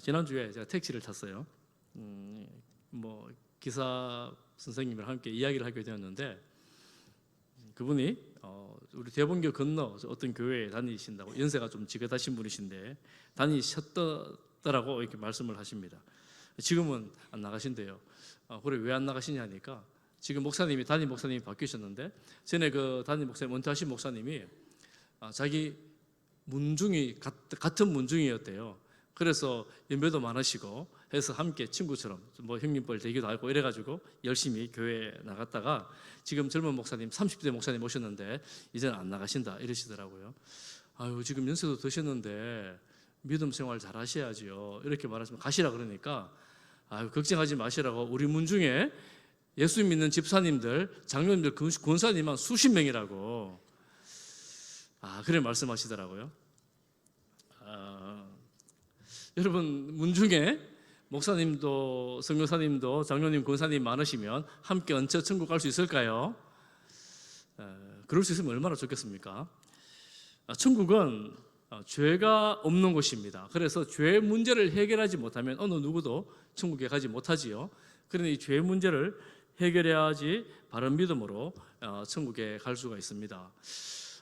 지난주에 제가 택시를 탔어요. 기사 선생님이랑 함께 이야기를 하게 되었는데 그분이 우리 대본교 건너 어떤 교회에 다니신다고, 연세가 좀 지긋하신 분이신데 다니셨더라고 이렇게 말씀을 하십니다. 지금은 안 나가신대요. 그래 왜 안 나가시냐 하니까 지금 담임 목사님이 바뀌셨는데 전에 그 담임 목사님, 은퇴하신 목사님이 자기 문중이 같은 문중이었대요. 그래서 연배도 많으시고 해서 함께 친구처럼 형님뻘 되기도 하고 이래가지고 열심히 교회에 나갔다가 지금 젊은 목사님 30대 목사님 오셨는데 이제는 안 나가신다 이러시더라고요. 아유 지금 연세도 드셨는데 믿음 생활 잘 하셔야지요 이렇게 말하시면 가시라 그러니까 아유 걱정하지 마시라고 우리 문중에 예수 믿는 집사님들, 장로님들, 권사님만 수십 명이라고 그래 말씀하시더라고요. 여러분 문중에 목사님도 선교사님도 장로님, 권사님 많으시면 함께 얹혀 천국 갈 수 있을까요? 그럴 수 있으면 얼마나 좋겠습니까? 천국은 죄가 없는 곳입니다. 그래서 죄 문제를 해결하지 못하면 어느 누구도 천국에 가지 못하지요. 그러니 이 죄 문제를 해결해야지 바른 믿음으로 천국에 갈 수가 있습니다.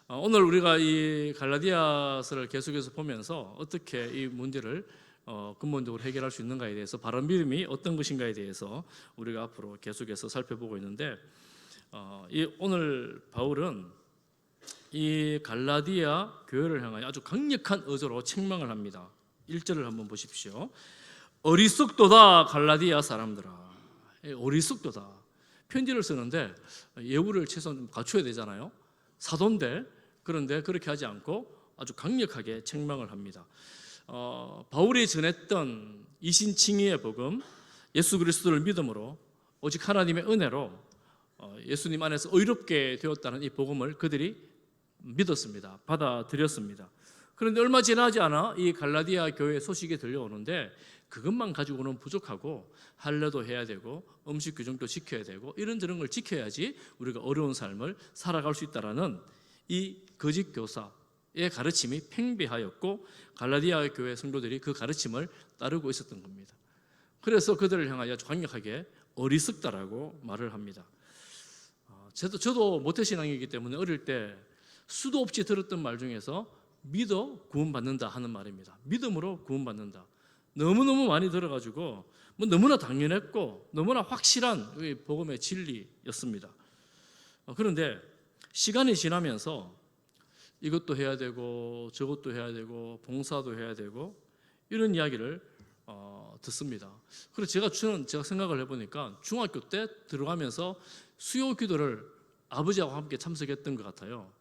오늘 우리가 이 갈라디아서를 계속해서 보면서 어떻게 이 문제를 근본적으로 해결할 수 있는가에 대해서, 바른 믿음이 어떤 것인가에 대해서 우리가 앞으로 계속해서 살펴보고 있는데 오늘 바울은 이 갈라디아 교회를 향하여 아주 강력한 어조로 책망을 합니다. 1절을 한번 보십시오. 어리석도다 갈라디아 사람들아. 어리석도다. 편지를 쓰는데 예우를 최소한 좀 갖춰야 되잖아요. 사도인데 그런데 그렇게 하지 않고 아주 강력하게 책망을 합니다. 바울이 전했던 이신칭의의 복음, 예수 그리스도를 믿음으로 오직 하나님의 은혜로 예수님 안에서 의롭게 되었다는 이 복음을 그들이 믿었습니다. 받아들였습니다. 그런데 얼마 지나지 않아 이 갈라디아 교회 소식이 들려오는데 그것만 가지고는 부족하고 할례도 해야 되고 음식 규정도 지켜야 되고 이런저런 걸 지켜야지 우리가 어려운 삶을 살아갈 수 있다라는 이 거짓 교사의 가르침이 팽배하였고 갈라디아 교회 성도들이 그 가르침을 따르고 있었던 겁니다. 그래서 그들을 향하여 강력하게 어리석다라고 말을 합니다. 저도 모태신앙이기 때문에 어릴 때 수도 없이 들었던 말 중에서 믿어 구원받는다 하는 말입니다. 믿음으로 구원받는다. 너무너무 많이 들어가지고 너무나 당연했고 너무나 확실한 복음의 진리였습니다. 그런데 시간이 지나면서 이것도 해야 되고 저것도 해야 되고 봉사도 해야 되고 이런 이야기를 듣습니다. 그래서 제가 생각을 해보니까 중학교 때 들어가면서 수요 기도를 아버지하고 함께 참석했던 것 같아요.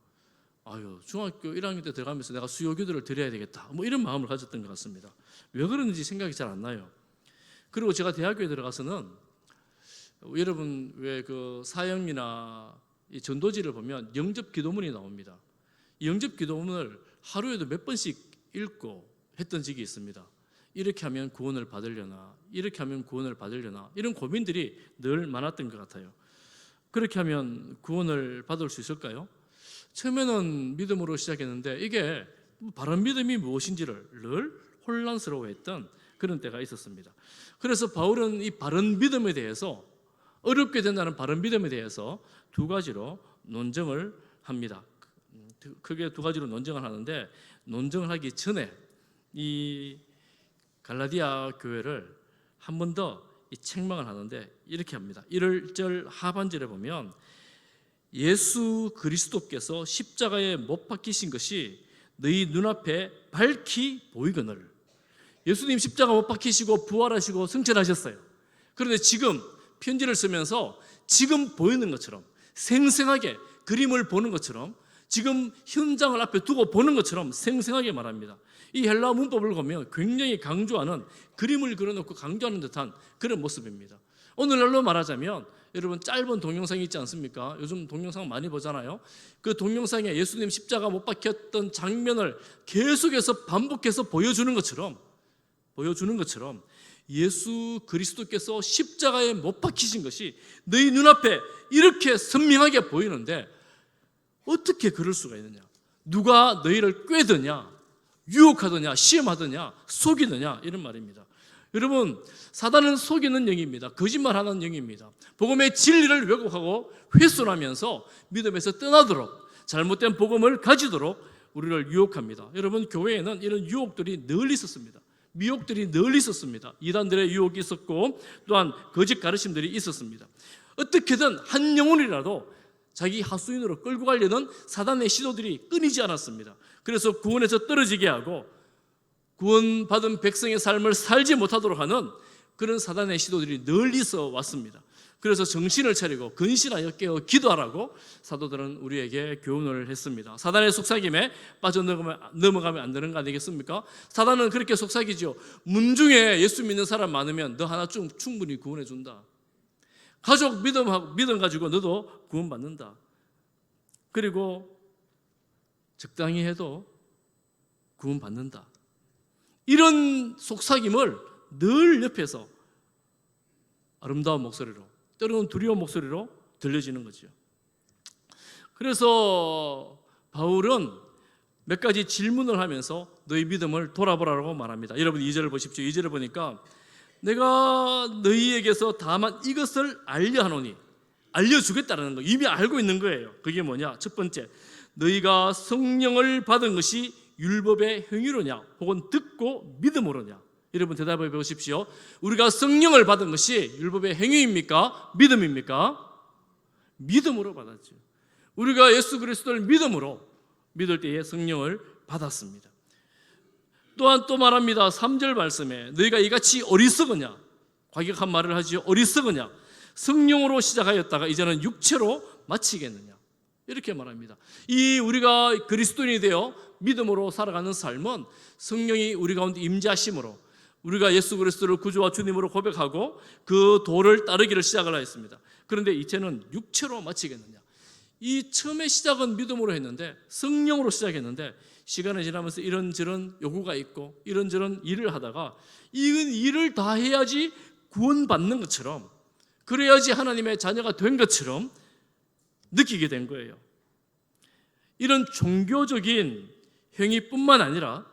중학교 1학년 때 들어가면서 내가 수요 기도를 드려야 되겠다 이런 마음을 가졌던 것 같습니다. 왜 그런지 생각이 잘 안 나요. 그리고 제가 대학교에 들어가서는 여러분 왜 그 사형이나 이 전도지를 보면 영접 기도문이 나옵니다. 이 영접 기도문을 하루에도 몇 번씩 읽고 했던 적이 있습니다. 이렇게 하면 구원을 받으려나, 이렇게 하면 구원을 받으려나 이런 고민들이 늘 많았던 것 같아요. 그렇게 하면 구원을 받을 수 있을까요? 처음에는 믿음으로 시작했는데 이게 바른 믿음이 무엇인지를 늘 혼란스러워했던 그런 때가 있었습니다. 그래서 바울은 이 바른 믿음에 대해서, 어렵게 된다는 바른 믿음에 대해서 두 가지로 논증을 합니다. 크게 두 가지로 논증을 하는데 논증을 하기 전에 이 갈라디아 교회를 한 번 더 책망을 하는데 이렇게 합니다. 1절 하반절에 보면 예수 그리스도께서 십자가에 못 박히신 것이 너희 눈앞에 밝히 보이거늘. 예수님 십자가 못 박히시고 부활하시고 승천하셨어요. 그런데 지금 편지를 쓰면서 지금 보이는 것처럼 생생하게 그림을 보는 것처럼 지금 현장을 앞에 두고 보는 것처럼 생생하게 말합니다. 이 헬라 문법을 보면 굉장히 강조하는, 그림을 그려놓고 강조하는 듯한 그런 모습입니다. 오늘날로 말하자면 여러분 짧은 동영상이 있지 않습니까? 요즘 동영상 많이 보잖아요. 그 동영상에 예수님 십자가 못 박혔던 장면을 계속해서 반복해서 보여주는 것처럼 예수 그리스도께서 십자가에 못 박히신 것이 너희 눈앞에 이렇게 선명하게 보이는데 어떻게 그럴 수가 있느냐? 누가 너희를 꾀드냐? 유혹하느냐, 시험하느냐, 속이느냐, 이런 말입니다. 여러분, 사단은 속이는 영입니다. 거짓말하는 영입니다. 복음의 진리를 왜곡하고 훼손하면서 믿음에서 떠나도록, 잘못된 복음을 가지도록 우리를 유혹합니다. 여러분, 교회에는 이런 유혹들이 늘 있었습니다. 미혹들이 늘 있었습니다. 이단들의 유혹이 있었고 또한 거짓 가르침들이 있었습니다. 어떻게든 한 영혼이라도 자기 하수인으로 끌고 가려는 사단의 시도들이 끊이지 않았습니다. 그래서 구원에서 떨어지게 하고 구원받은 백성의 삶을 살지 못하도록 하는 그런 사단의 시도들이 늘 있어 왔습니다. 그래서 정신을 차리고 근신하여 깨어 기도하라고 사도들은 우리에게 교훈을 했습니다. 사단의 속삭임에 빠져넘어가면 안 되는 거 아니겠습니까? 사단은 그렇게 속삭이죠. 문중에 예수 믿는 사람 많으면 너 하나 충분히 구원해 준다. 가족 믿음 가지고 너도 구원받는다. 그리고 적당히 해도 구원받는다. 이런 속삭임을 늘 옆에서 아름다운 목소리로, 때로는 두려운 목소리로 들려지는 거죠. 그래서 바울은 몇 가지 질문을 하면서 너희 믿음을 돌아보라고 말합니다. 여러분 2절을 보십시오. 2절을 보니까 내가 너희에게서 다만 이것을 알려하노니, 알려주겠다는 거, 이미 알고 있는 거예요. 그게 뭐냐? 첫 번째, 너희가 성령을 받은 것이 율법의 행위로냐 혹은 듣고 믿음으로냐? 여러분 대답해 보십시오. 우리가 성령을 받은 것이 율법의 행위입니까? 믿음입니까? 믿음으로 받았죠. 우리가 예수 그리스도를 믿음으로 믿을 때에 성령을 받았습니다. 또한 또 말합니다. 3절 말씀에 너희가 이같이 어리석으냐, 과격한 말을 하지요. 어리석으냐, 성령으로 시작하였다가 이제는 육체로 마치겠느냐, 이렇게 말합니다. 이 우리가 그리스도인이 되어 믿음으로 살아가는 삶은 성령이 우리 가운데 임재하심으로 우리가 예수 그리스도를 구주와 주님으로 고백하고 그 도를 따르기를 시작을 하였습니다. 그런데 이제는 육체로 마치겠느냐. 이 처음에 시작은 믿음으로 했는데, 성령으로 시작했는데 시간이 지나면서 이런저런 요구가 있고 이런저런 일을 하다가 이건 일을 다 해야지 구원받는 것처럼, 그래야지 하나님의 자녀가 된 것처럼 느끼게 된 거예요. 이런 종교적인 행위뿐만 아니라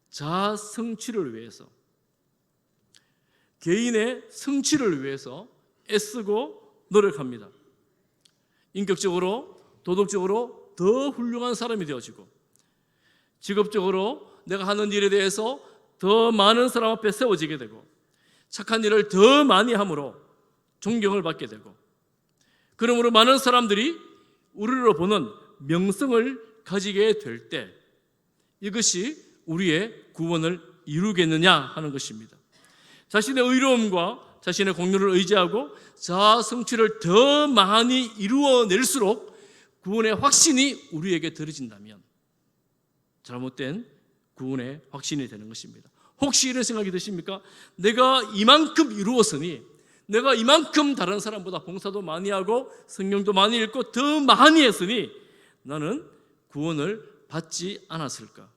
자아 성취를 위해서, 개인의 성취를 위해서 애쓰고 노력합니다. 인격적으로, 도덕적으로 더 훌륭한 사람이 되어지고, 직업적으로 내가 하는 일에 대해서 더 많은 사람 앞에 세워지게 되고, 착한 일을 더 많이 함으로 존경을 받게 되고, 그러므로 많은 사람들이 우리로 보는 명성을 가지게 될 때 이것이 우리의 구원을 이루겠느냐 하는 것입니다. 자신의 의로움과 자신의 공로를 의지하고 자아 성취를 더 많이 이루어낼수록 구원의 확신이 우리에게 들어진다면 잘못된 구원의 확신이 되는 것입니다. 혹시 이런 생각이 드십니까? 내가 이만큼 이루었으니, 내가 이만큼 다른 사람보다 봉사도 많이 하고 성경도 많이 읽고 더 많이 했으니 나는 구원을 받지 않았을까?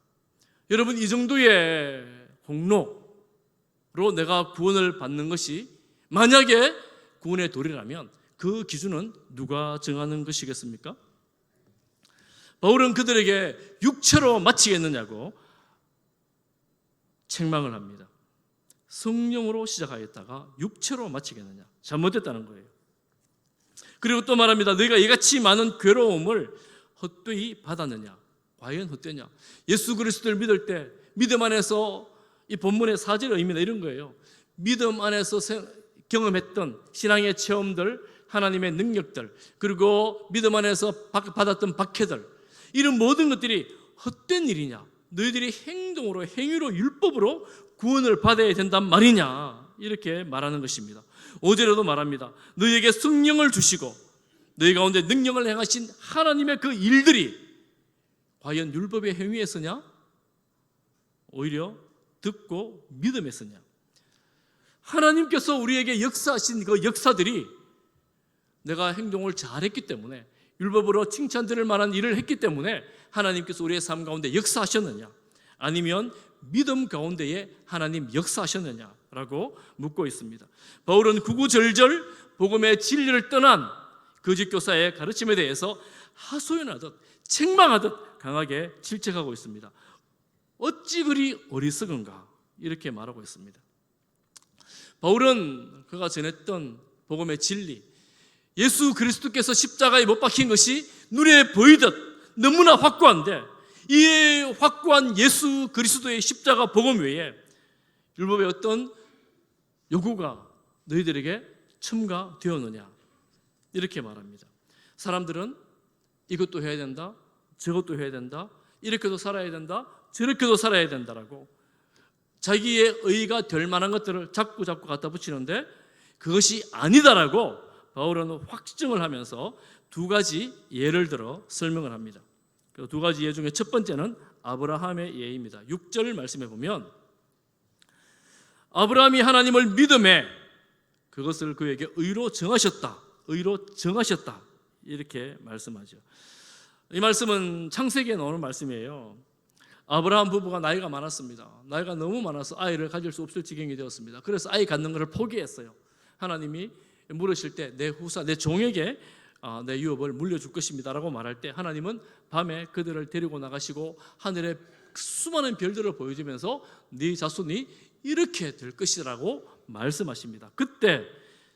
여러분, 이 정도의 공로로 내가 구원을 받는 것이 만약에 구원의 도리라면 그 기준은 누가 정하는 것이겠습니까? 바울은 그들에게 육체로 마치겠느냐고 책망을 합니다. 성령으로 시작하였다가 육체로 마치겠느냐, 잘못됐다는 거예요. 그리고 또 말합니다. 너희가 이같이 많은 괴로움을 헛되이 받았느냐, 과연 헛되냐. 예수 그리스도를 믿을 때 믿음 안에서, 이 본문의 4절의 의미는 이런 거예요. 믿음 안에서 경험했던 신앙의 체험들, 하나님의 능력들, 그리고 믿음 안에서 받았던 박해들, 이런 모든 것들이 헛된 일이냐, 너희들이 행동으로, 행위로, 율법으로 구원을 받아야 된단 말이냐, 이렇게 말하는 것입니다. 5절에도 말합니다. 너희에게 성령을 주시고 너희 가운데 능력을 행하신 하나님의 그 일들이 과연 율법의 행위에서냐, 오히려 듣고 믿음에서냐. 하나님께서 우리에게 역사하신 그 역사들이 내가 행동을 잘했기 때문에, 율법으로 칭찬드릴 만한 일을 했기 때문에 하나님께서 우리의 삶 가운데 역사하셨느냐, 아니면 믿음 가운데에 하나님 역사하셨느냐라고 묻고 있습니다. 바울은 구구절절 복음의 진리를 떠난 거짓 교사의 가르침에 대해서 하소연하듯 책망하듯 강하게 질책하고 있습니다. 어찌 그리 어리석은가 이렇게 말하고 있습니다. 바울은 그가 전했던 복음의 진리, 예수 그리스도께서 십자가에 못 박힌 것이 눈에 보이듯 너무나 확고한데, 이 확고한 예수 그리스도의 십자가 복음 외에 율법의 어떤 요구가 너희들에게 첨가되었느냐 이렇게 말합니다. 사람들은 이것도 해야 된다, 저것도 해야 된다, 이렇게도 살아야 된다, 저렇게도 살아야 된다라고 자기의 의가 될 만한 것들을 자꾸 갖다 붙이는데, 그것이 아니다라고 바울은 확증을 하면서 두 가지 예를 들어 설명을 합니다. 그 두 가지 예 중에 첫 번째는 아브라함의 예입니다. 6절 말씀해 보면, 아브라함이 하나님을 믿음에 그것을 그에게 의로 정하셨다, 의로 정하셨다 이렇게 말씀하죠. 이 말씀은 창세기에 나오는 말씀이에요. 아브라함 부부가 나이가 많았습니다. 나이가 너무 많아서 아이를 가질 수 없을 지경이 되었습니다. 그래서 아이 갖는 것을 포기했어요. 하나님이 물으실 때 내 후사, 내 종에게 내 유업을 물려줄 것입니다 라고 말할 때, 하나님은 밤에 그들을 데리고 나가시고 하늘의 수많은 별들을 보여주면서 네 자손이 이렇게 될 것이라고 말씀하십니다. 그때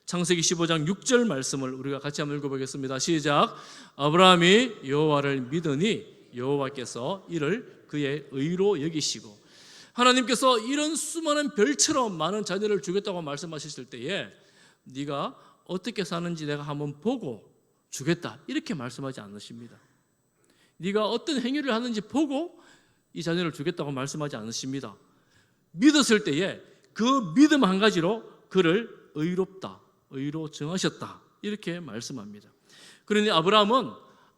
창세기 15장 6절 말씀을 우리가 같이 한번 읽어보겠습니다. 시작. 아브라함이 여호와를 믿으니 여호와께서 이를 그의 의로 여기시고, 하나님께서 이런 수많은 별처럼 많은 자녀를 주겠다고 말씀하셨을 때에 네가 어떻게 사는지 내가 한번 보고 주겠다 이렇게 말씀하지 않으십니다. 네가 어떤 행위를 하는지 보고 이 자녀를 주겠다고 말씀하지 않으십니다. 믿었을 때에 그 믿음 한 가지로 그를 의롭다, 의로 정하셨다 이렇게 말씀합니다. 그러니 아브라함은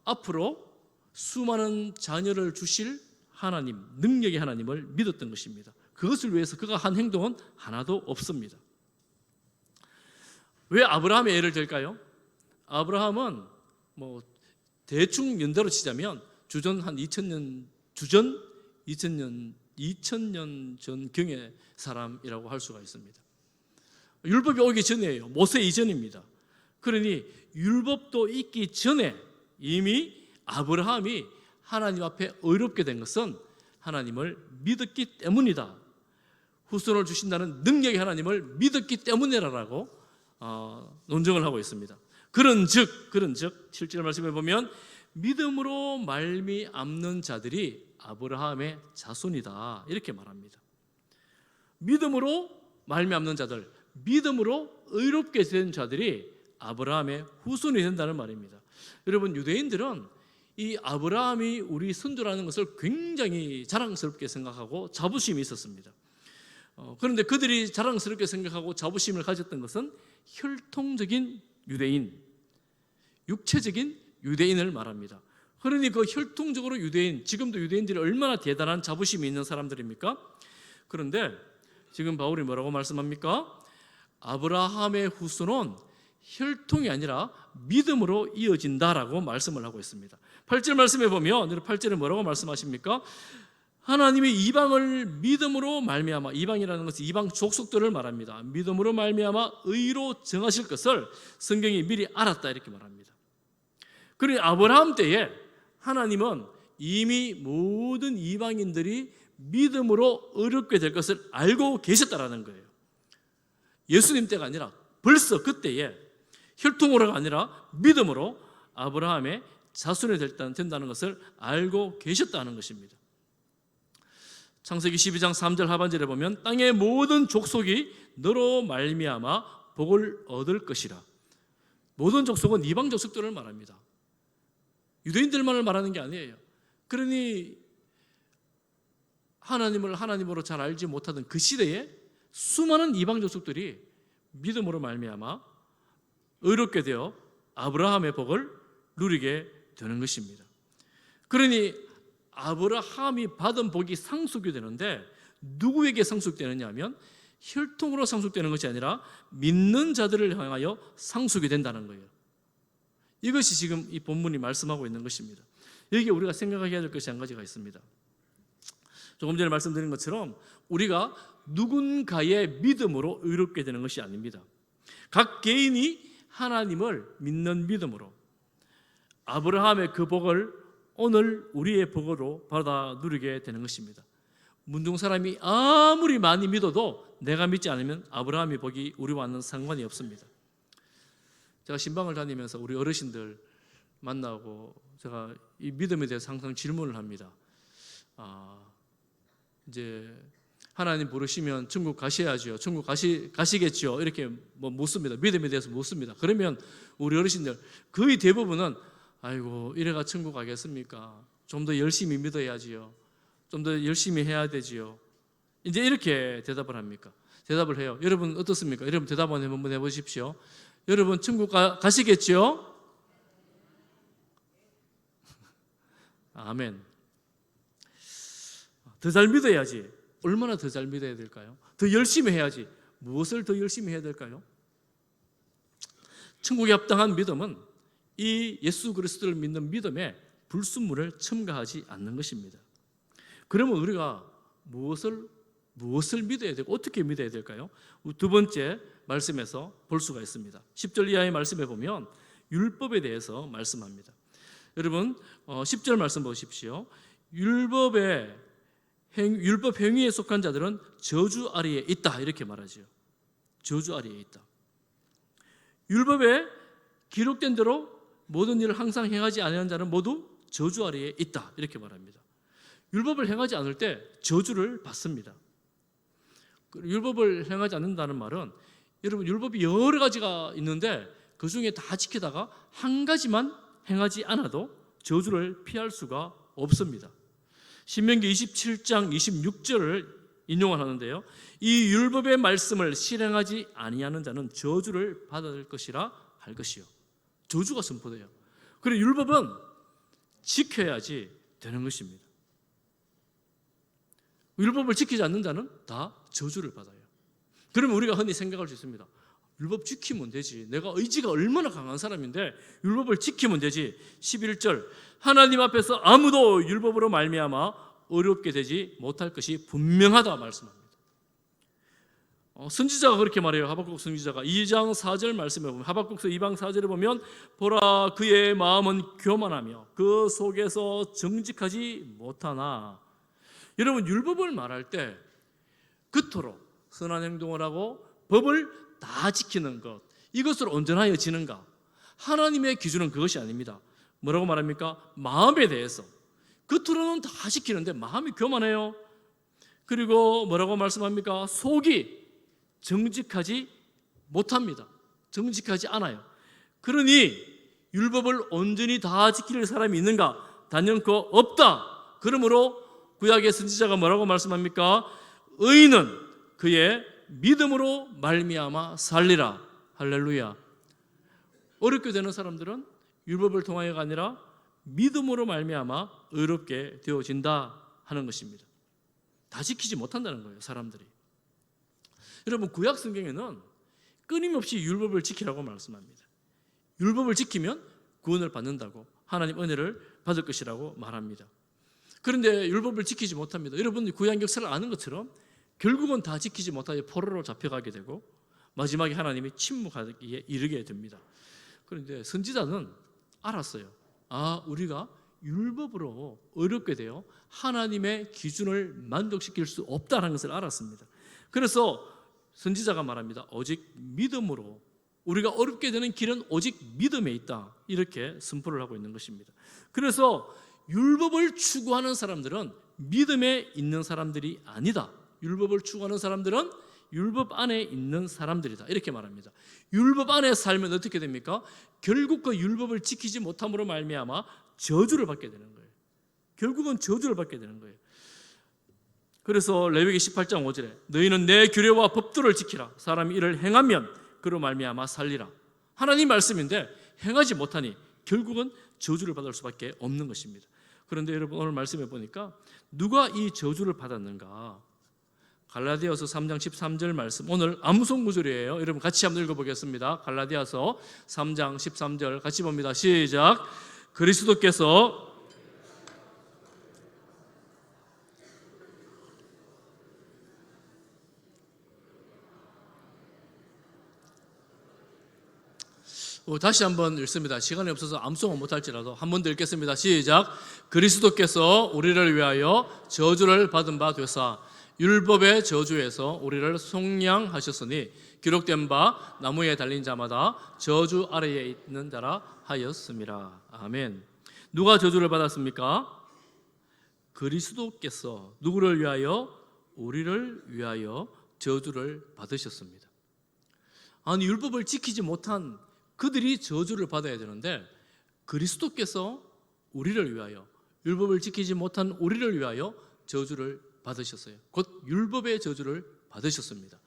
앞으로 수많은 자녀를 주실 하나님, 능력의 하나님을 믿었던 것입니다. 그것을 위해서 그가 한 행동은 하나도 없습니다. 왜 아브라함의 예를 들까요? 아브라함은 대충 연대로 치자면 주전 한 2000년 전경의 사람이라고 할 수가 있습니다. 율법이 오기 전이에요. 모세 이전입니다. 그러니 율법도 있기 전에 이미 아브라함이 하나님 앞에 의롭게 된 것은 하나님을 믿었기 때문이다. 후손을 주신다는 능력의 하나님을 믿었기 때문이라고 논증을 하고 있습니다. 그런즉 7절 말씀에 보면 믿음으로 말미암는 자들이 아브라함의 자손이다 이렇게 말합니다. 믿음으로 말미암는 자들, 믿음으로 의롭게 된 자들이 아브라함의 후손이 된다는 말입니다. 여러분, 유대인들은 이 아브라함이 우리 선조라는 것을 굉장히 자랑스럽게 생각하고 자부심이 있었습니다. 그런데 그들이 자랑스럽게 생각하고 자부심을 가졌던 것은 혈통적인 유대인, 육체적인 유대인을 말합니다. 그러니 그 혈통적으로 유대인, 지금도 유대인들이 얼마나 대단한 자부심이 있는 사람들입니까? 그런데 지금 바울이 뭐라고 말씀합니까? 아브라함의 후손은 혈통이 아니라 믿음으로 이어진다라고 말씀을 하고 있습니다. 8절 말씀에 보면 8절에 뭐라고 말씀하십니까? 하나님이 이방을 믿음으로 말미암아, 이방이라는 것은 이방 족속들을 말합니다. 믿음으로 말미암아 의로 정하실 것을 성경이 미리 알았다 이렇게 말합니다. 그러니 아브라함 때에 하나님은 이미 모든 이방인들이 믿음으로 의롭게 될 것을 알고 계셨다라는 거예요. 예수님 때가 아니라 벌써 그때에 혈통으로가 아니라 믿음으로 아브라함의 자손이 된다는 것을 알고 계셨다는 것입니다. 창세기 12장 3절 하반절에 보면 땅의 모든 족속이 너로 말미암아 복을 얻을 것이라. 모든 족속은 이방 족속들을 말합니다. 유대인들만을 말하는 게 아니에요. 그러니 하나님을 하나님으로 잘 알지 못하던 그 시대에 수많은 이방 족속들이 믿음으로 말미암아 의롭게 되어 아브라함의 복을 누리게 되는 것입니다. 그러니 아브라함이 받은 복이 상속이 되는데 누구에게 상속되느냐 하면 혈통으로 상속되는 것이 아니라 믿는 자들을 향하여 상속이 된다는 거예요. 이것이 지금 이 본문이 말씀하고 있는 것입니다. 여기에 우리가 생각해야 될 것이 한 가지가 있습니다. 조금 전에 말씀드린 것처럼 우리가 누군가의 믿음으로 의롭게 되는 것이 아닙니다. 각 개인이 하나님을 믿는 믿음으로 아브라함의 그 복을 오늘 우리의 복으로 받아 누리게 되는 것입니다. 문둥 사람이 아무리 많이 믿어도 내가 믿지 않으면 아브라함이 보기 우리와는 상관이 없습니다. 제가 신방을 다니면서 우리 어르신들 만나고 제가 이 믿음에 대해서 항상 질문을 합니다. 이제 하나님 부르시면 천국 가셔야죠. 천국 가시겠죠. 이렇게 묻습니다. 믿음에 대해서 묻습니다. 그러면 우리 어르신들 거의 대부분은 아이고 이래가 천국 가겠습니까? 좀 더 열심히 믿어야지요. 좀 더 열심히 해야 되지요. 이제 이렇게 대답을 합니까? 대답을 해요. 여러분 어떻습니까? 여러분 대답 한번 해보십시오. 여러분 천국 가시겠죠? 아멘. 더 잘 믿어야지. 얼마나 더 잘 믿어야 될까요? 더 열심히 해야지. 무엇을 더 열심히 해야 될까요? 천국에 합당한 믿음은 이 예수 그리스도를 믿는 믿음에 불순물을 첨가하지 않는 것입니다. 그러면 우리가 무엇을 믿어야 되고 어떻게 믿어야 될까요? 두 번째 말씀에서 볼 수가 있습니다. 10절 이하의 말씀에 보면 율법에 대해서 말씀합니다. 여러분 10절 말씀 보십시오. 율법 행위에 속한 자들은 저주 아래에 있다 이렇게 말하죠. 저주 아래에 있다. 율법에 기록된 대로 모든 일을 항상 행하지 않는 자는 모두 저주 아래에 있다 이렇게 말합니다. 율법을 행하지 않을 때 저주를 받습니다. 율법을 행하지 않는다는 말은 여러분 율법이 여러 가지가 있는데 그 중에 다 지키다가 한 가지만 행하지 않아도 저주를 피할 수가 없습니다. 신명기 27장 26절을 인용을 하는데요. 이 율법의 말씀을 실행하지 아니하는 자는 저주를 받을 것이라 할 것이요. 저주가 선포돼요. 그리고 율법은 지켜야지 되는 것입니다. 율법을 지키지 않는 자는 다 저주를 받아요. 그러면 우리가 흔히 생각할 수 있습니다. 율법 지키면 되지. 내가 의지가 얼마나 강한 사람인데 율법을 지키면 되지. 11절 하나님 앞에서 아무도 율법으로 말미암아 어렵게 되지 못할 것이 분명하다 말씀합니다. 선지자가 그렇게 말해요. 하박국 선지자가 2장 4절 말씀에 보면 하박국서 2장 4절에 보면 보라 그의 마음은 교만하며 그 속에서 정직하지 못하나. 여러분 율법을 말할 때 그토록 선한 행동을 하고 법을 다 지키는 것 이것으로 온전하여 지는가? 하나님의 기준은 그것이 아닙니다. 뭐라고 말합니까? 마음에 대해서 겉으로는 다 지키는데 마음이 교만해요. 그리고 뭐라고 말씀합니까? 속이 정직하지 못합니다. 정직하지 않아요. 그러니 율법을 온전히 다 지킬 사람이 있는가? 단연코 없다. 그러므로 구약의 선지자가 뭐라고 말씀합니까? 의인은 그의 믿음으로 말미암아 살리라. 할렐루야. 어렵게 되는 사람들은 율법을 통하여가 아니라 믿음으로 말미암아 의롭게 되어진다 하는 것입니다. 다 지키지 못한다는 거예요, 사람들이. 여러분 구약 성경에는 끊임없이 율법을 지키라고 말씀합니다. 율법을 지키면 구원을 받는다고 하나님 은혜를 받을 것이라고 말합니다. 그런데 율법을 지키지 못합니다. 여러분 구약 역사를 아는 것처럼 결국은 다 지키지 못하여 포로로 잡혀가게 되고 마지막에 하나님이 침묵하기에 이르게 됩니다. 그런데 선지자는 알았어요. 우리가 율법으로 어렵게 되어 하나님의 기준을 만족시킬 수 없다는 것을 알았습니다. 그래서 선지자가 말합니다. 오직 믿음으로 우리가 어렵게 되는 길은 오직 믿음에 있다. 이렇게 선포를 하고 있는 것입니다. 그래서 율법을 추구하는 사람들은 믿음에 있는 사람들이 아니다. 율법을 추구하는 사람들은 율법 안에 있는 사람들이다. 이렇게 말합니다. 율법 안에 살면 어떻게 됩니까? 결국 그 율법을 지키지 못함으로 말미암아 저주를 받게 되는 거예요. 결국은 저주를 받게 되는 거예요. 그래서 레위기 18장 5절에 너희는 내 규례와 법도를 지키라. 사람이 이를 행하면 그로 말미암아 살리라. 하나님 말씀인데 행하지 못하니 결국은 저주를 받을 수밖에 없는 것입니다. 그런데 여러분 오늘 말씀해 보니까 누가 이 저주를 받았는가? 갈라디아서 3장 13절 말씀, 오늘 암송 구절이에요. 여러분 같이 한번 읽어보겠습니다. 갈라디아서 3장 13절 같이 봅니다. 시작. 그리스도께서 다시 한번 읽습니다. 시간이 없어서 암송은 못할지라도 한 번 더 읽겠습니다. 시작. 그리스도께서 우리를 위하여 저주를 받은 바 되사 율법의 저주에서 우리를 속량하셨으니 기록된 바 나무에 달린 자마다 저주 아래에 있는 자라 하였습니다. 아멘. 누가 저주를 받았습니까? 그리스도께서 누구를 위하여? 우리를 위하여 저주를 받으셨습니다. 아니, 율법을 지키지 못한 그들이 저주를 받아야 되는데 그리스도께서 우리를 위하여, 율법을 지키지 못한 우리를 위하여 저주를 받으셨어요. 곧 율법의 저주를 받으셨습니다.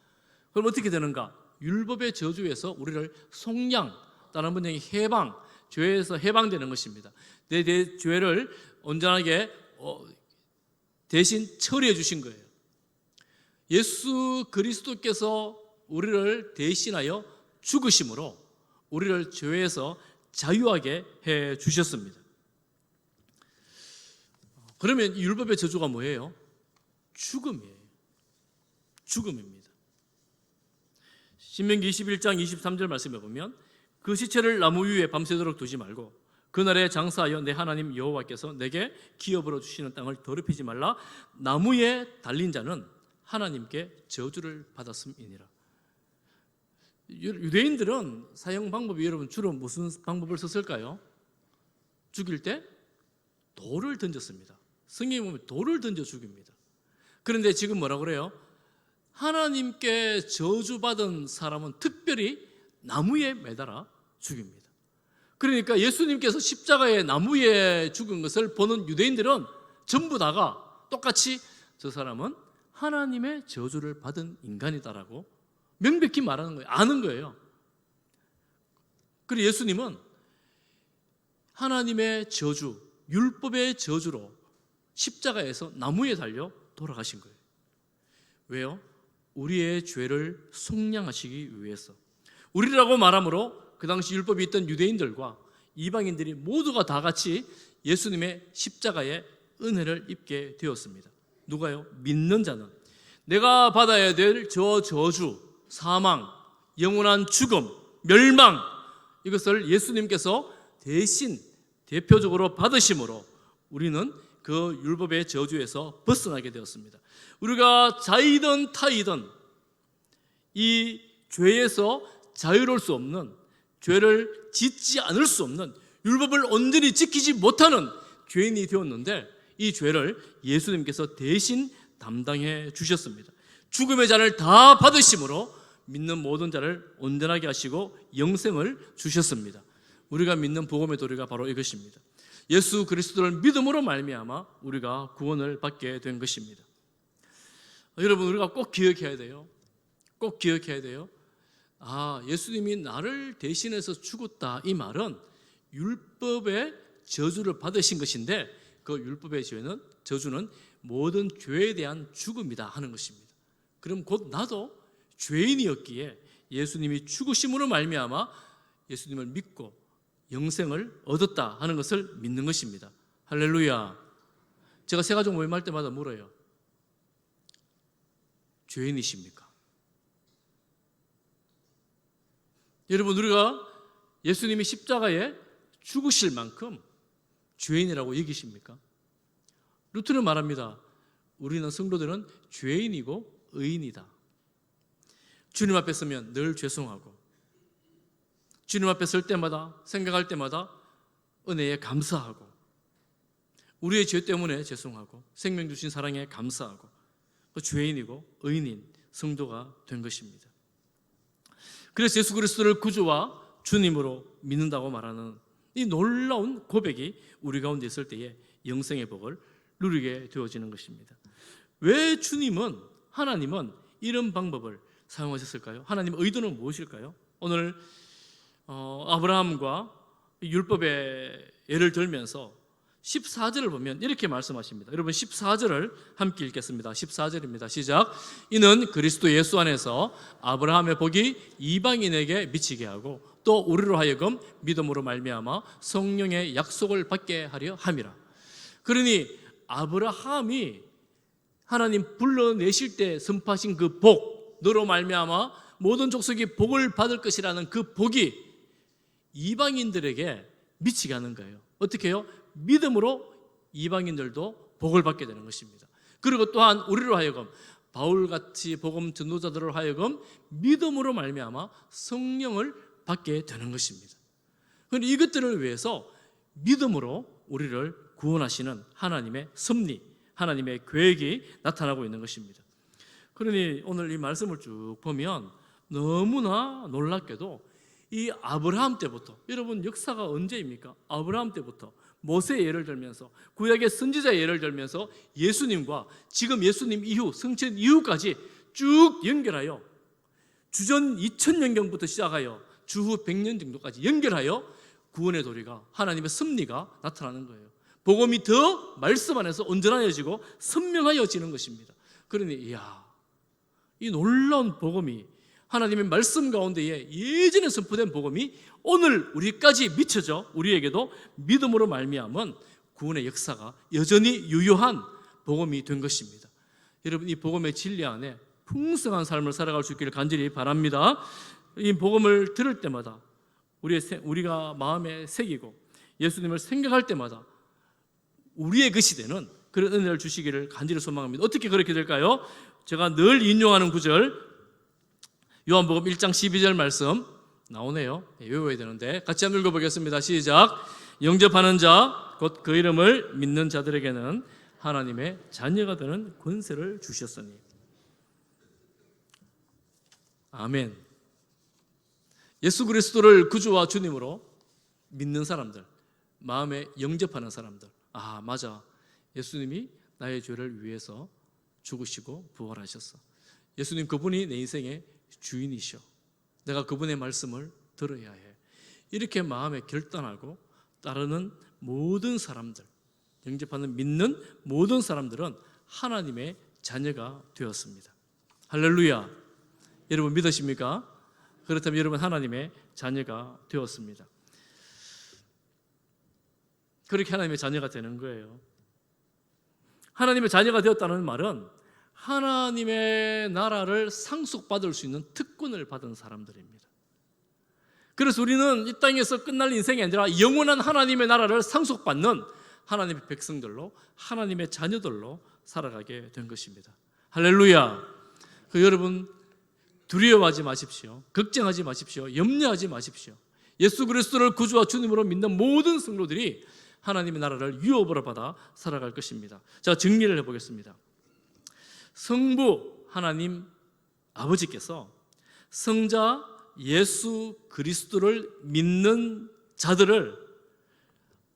그럼 어떻게 되는가? 율법의 저주에서 우리를 속량, 다른 분명히 해방, 죄에서 해방되는 것입니다. 내 죄를 온전하게 대신 처리해 주신 거예요. 예수 그리스도께서 우리를 대신하여 죽으심으로 우리를 죄에서 자유하게 해 주셨습니다. 그러면 이 율법의 저주가 뭐예요? 죽음이에요. 죽음입니다. 신명기 21장 23절 말씀에 보면 그 시체를 나무 위에 밤새도록 두지 말고 그날에 장사하여 내 하나님 여호와께서 내게 기업으로 주시는 땅을 더럽히지 말라. 나무에 달린 자는 하나님께 저주를 받았음이니라. 유대인들은 사형 방법이 여러분 주로 무슨 방법을 썼을까요? 죽일 때 돌을 던졌습니다. 성경에 보면 돌을 던져 죽입니다. 그런데 지금 뭐라고 그래요? 하나님께 저주받은 사람은 특별히 나무에 매달아 죽입니다. 그러니까 예수님께서 십자가에 나무에 죽은 것을 보는 유대인들은 전부 다가 똑같이 저 사람은 하나님의 저주를 받은 인간이다라고 명백히 말하는 거예요. 아는 거예요. 그리고 예수님은 하나님의 저주, 율법의 저주로 십자가에서 나무에 달려 돌아가신 거예요. 왜요? 우리의 죄를 속량하시기 위해서. 우리라고 말하므로 그 당시 율법이 있던 유대인들과 이방인들이 모두가 다 같이 예수님의 십자가의 은혜를 입게 되었습니다. 누가요? 믿는 자는. 내가 받아야 될 저 저주, 사망, 영원한 죽음, 멸망, 이것을 예수님께서 대신 대표적으로 받으심으로 우리는 그 율법의 저주에서 벗어나게 되었습니다. 우리가 자이든 타이든 이 죄에서 자유로울 수 없는, 죄를 짓지 않을 수 없는, 율법을 온전히 지키지 못하는 죄인이 되었는데 이 죄를 예수님께서 대신 담당해 주셨습니다. 죽음의 잔을 다 받으심으로 믿는 모든 자를 온전하게 하시고 영생을 주셨습니다. 우리가 믿는 복음의 도리가 바로 이것입니다. 예수 그리스도를 믿음으로 말미암아 우리가 구원을 받게 된 것입니다. 여러분, 우리가 꼭 기억해야 돼요. 꼭 기억해야 돼요. 예수님이 나를 대신해서 죽었다, 이 말은 율법의 저주를 받으신 것인데 그 율법의 저주는 모든 죄에 대한 죽음이다 하는 것입니다. 그럼 곧 나도 죄인이었기에 예수님이 죽으심으로 말미암아 예수님을 믿고 영생을 얻었다 하는 것을 믿는 것입니다. 할렐루야. 제가 세가족 모임할 때마다 물어요. 죄인이십니까? 여러분, 우리가 예수님이 십자가에 죽으실 만큼 죄인이라고 여기십니까? 루트는 말합니다. 우리는 성도들은 죄인이고 의인이다. 주님 앞에 서면 늘 죄송하고 주님 앞에 설 때마다, 생각할 때마다 은혜에 감사하고 우리의 죄 때문에 죄송하고 생명 주신 사랑에 감사하고 죄인이고 의인인 성도가 된 것입니다. 그래서 예수 그리스도를 구주와 주님으로 믿는다고 말하는 이 놀라운 고백이 우리 가운데 있을 때에 영생의 복을 누리게 되어지는 것입니다. 왜 하나님은 이런 방법을 사용하셨을까요? 하나님의 의도는 무엇일까요? 오늘 아브라함과 율법의 예를 들면서 14절을 보면 이렇게 말씀하십니다. 여러분 14절을 함께 읽겠습니다. 14절입니다. 시작. 이는 그리스도 예수 안에서 아브라함의 복이 이방인에게 미치게 하고 또 우리로 하여금 믿음으로 말미암아 성령의 약속을 받게 하려 함이라. 그러니 아브라함이 하나님 불러내실 때 선포하신 그 복, 너로 말미암아 모든 족속이 복을 받을 것이라는 그 복이 이방인들에게 미치게 하는 거예요. 어떻게 해요? 믿음으로 이방인들도 복을 받게 되는 것입니다. 그리고 또한 우리로 하여금 바울같이 복음 전도자들로 하여금 믿음으로 말미암아 성령을 받게 되는 것입니다. 그런데 이것들을 위해서 믿음으로 우리를 구원하시는 하나님의 섭리, 하나님의 계획이 나타나고 있는 것입니다. 그러니 오늘 이 말씀을 쭉 보면 너무나 놀랍게도 이 아브라함 때부터, 여러분 역사가 언제입니까? 아브라함 때부터 모세의 예를 들면서 구약의 선지자의 예를 들면서 예수님과 지금 예수님 이후 성천 이후까지 쭉 연결하여 주전 2000년경부터 시작하여 주후 100년 정도까지 연결하여 구원의 도리가, 하나님의 섭리가 나타나는 거예요. 복음이 더 말씀 안에서 온전하여지고 선명하여지는 것입니다. 그러니 이 놀라운 복음이, 하나님의 말씀 가운데에 예전에 선포된 복음이 오늘 우리까지 미쳐져 우리에게도 믿음으로 말미암은 구원의 역사가 여전히 유효한 복음이 된 것입니다. 여러분, 이 복음의 진리 안에 풍성한 삶을 살아갈 수 있기를 간절히 바랍니다. 이 복음을 들을 때마다 우리가 마음에 새기고 예수님을 생각할 때마다 우리의 것이 되는 그런 은혜를 주시기를 간절히 소망합니다. 어떻게 그렇게 될까요? 제가 늘 인용하는 구절, 요한복음 1장 12절 말씀 나오네요. 외워야 되는데 같이 한번 읽어보겠습니다. 시작. 영접하는 자 곧 그 이름을 믿는 자들에게는 하나님의 자녀가 되는 권세를 주셨으니. 아멘. 예수 그리스도를 구주와 주님으로 믿는 사람들, 마음에 영접하는 사람들, 맞아, 예수님이 나의 죄를 위해서 죽으시고 부활하셨어. 예수님 그분이 내 인생의 주인이셔. 내가 그분의 말씀을 들어야 해. 이렇게 마음에 결단하고 따르는 모든 사람들, 영접하는 믿는 모든 사람들은 하나님의 자녀가 되었습니다. 할렐루야. 여러분 믿으십니까? 그렇다면 여러분 하나님의 자녀가 되었습니다. 그렇게 하나님의 자녀가 되는 거예요. 하나님의 자녀가 되었다는 말은 하나님의 나라를 상속받을 수 있는 특권을 받은 사람들입니다. 그래서 우리는 이 땅에서 끝날 인생이 아니라 영원한 하나님의 나라를 상속받는 하나님의 백성들로, 하나님의 자녀들로 살아가게 된 것입니다. 할렐루야. 여러분 두려워하지 마십시오. 걱정하지 마십시오. 염려하지 마십시오. 예수 그리스도를 구주와 주님으로 믿는 모든 성도들이 하나님의 나라를 유업으로 받아 살아갈 것입니다. 자, 정리를 해보겠습니다. 성부 하나님 아버지께서 성자 예수 그리스도를 믿는 자들을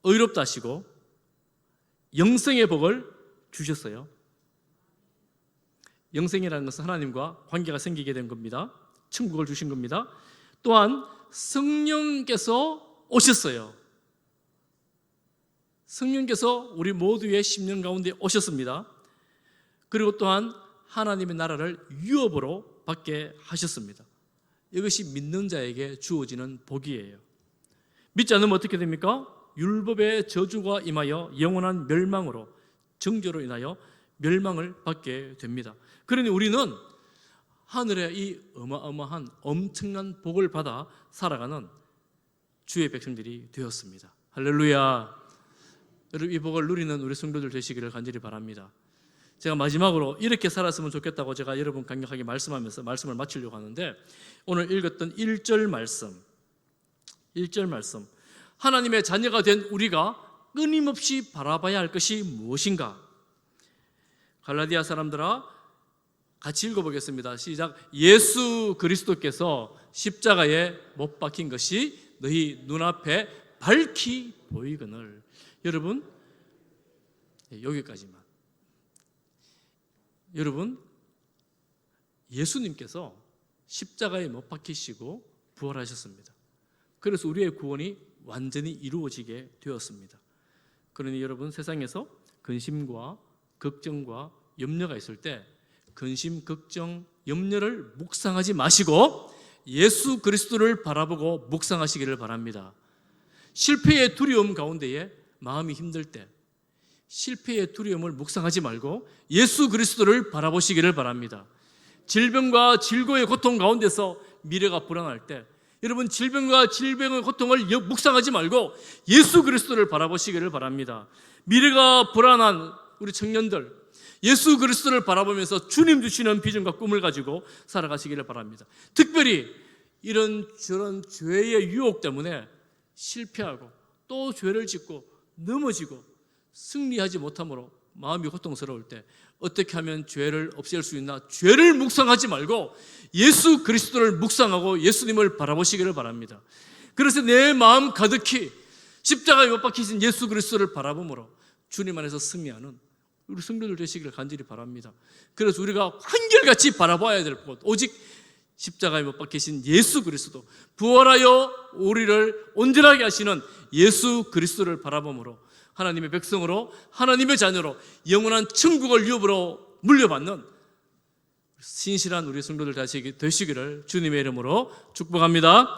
의롭다 하시고 영생의 복을 주셨어요. 영생이라는 것은 하나님과 관계가 생기게 된 겁니다. 천국을 주신 겁니다. 또한 성령께서 오셨어요. 성령께서 우리 모두의 심령 가운데 오셨습니다. 그리고 또한 하나님의 나라를 유업으로 받게 하셨습니다. 이것이 믿는 자에게 주어지는 복이에요. 믿지 않으면 어떻게 됩니까? 율법의 저주가 임하여 영원한 멸망으로, 정죄로 인하여 멸망을 받게 됩니다. 그러니 우리는 하늘의 이 어마어마한 엄청난 복을 받아 살아가는 주의 백성들이 되었습니다. 할렐루야. 여러분 이 복을 누리는 우리 성도들 되시기를 간절히 바랍니다. 제가 마지막으로 이렇게 살았으면 좋겠다고 제가 여러분 강력하게 말씀하면서 말씀을 마치려고 하는데, 오늘 읽었던 1절 말씀, 하나님의 자녀가 된 우리가 끊임없이 바라봐야 할 것이 무엇인가? 갈라디아 사람들아 같이 읽어보겠습니다. 시작. 예수 그리스도께서 십자가에 못 박힌 것이 너희 눈앞에 밝히 보이거늘. 여러분 여기까지만. 여러분 예수님께서 십자가에 못 박히시고 부활하셨습니다. 그래서 우리의 구원이 완전히 이루어지게 되었습니다. 그러니 여러분 세상에서 근심과 걱정과 염려가 있을 때 근심, 걱정, 염려를 묵상하지 마시고 예수 그리스도를 바라보고 묵상하시기를 바랍니다. 실패의 두려움 가운데에 마음이 힘들 때 실패의 두려움을 묵상하지 말고 예수 그리스도를 바라보시기를 바랍니다. 질병과 질고의 고통 가운데서 미래가 불안할 때 여러분, 질병의 고통을 묵상하지 말고 예수 그리스도를 바라보시기를 바랍니다. 미래가 불안한 우리 청년들, 예수 그리스도를 바라보면서 주님 주시는 비전과 꿈을 가지고 살아가시기를 바랍니다. 특별히 이런 저런 죄의 유혹 때문에 실패하고 또 죄를 짓고 넘어지고 승리하지 못함으로 마음이 고통스러울 때 어떻게 하면 죄를 없앨 수 있나? 죄를 묵상하지 말고 예수 그리스도를 묵상하고 예수님을 바라보시기를 바랍니다. 그래서 내 마음 가득히 십자가에 못 박히신 예수 그리스도를 바라봄으로 주님 안에서 승리하는 우리 성도들 되시기를 간절히 바랍니다. 그래서 우리가 한결같이 바라봐야 될 것, 오직 십자가에 못 박히신 예수 그리스도, 부활하여 우리를 온전하게 하시는 예수 그리스도를 바라봄으로 하나님의 백성으로, 하나님의 자녀로 영원한 천국을 유업으로 물려받는 신실한 우리 성도들 되시기를 주님의 이름으로 축복합니다.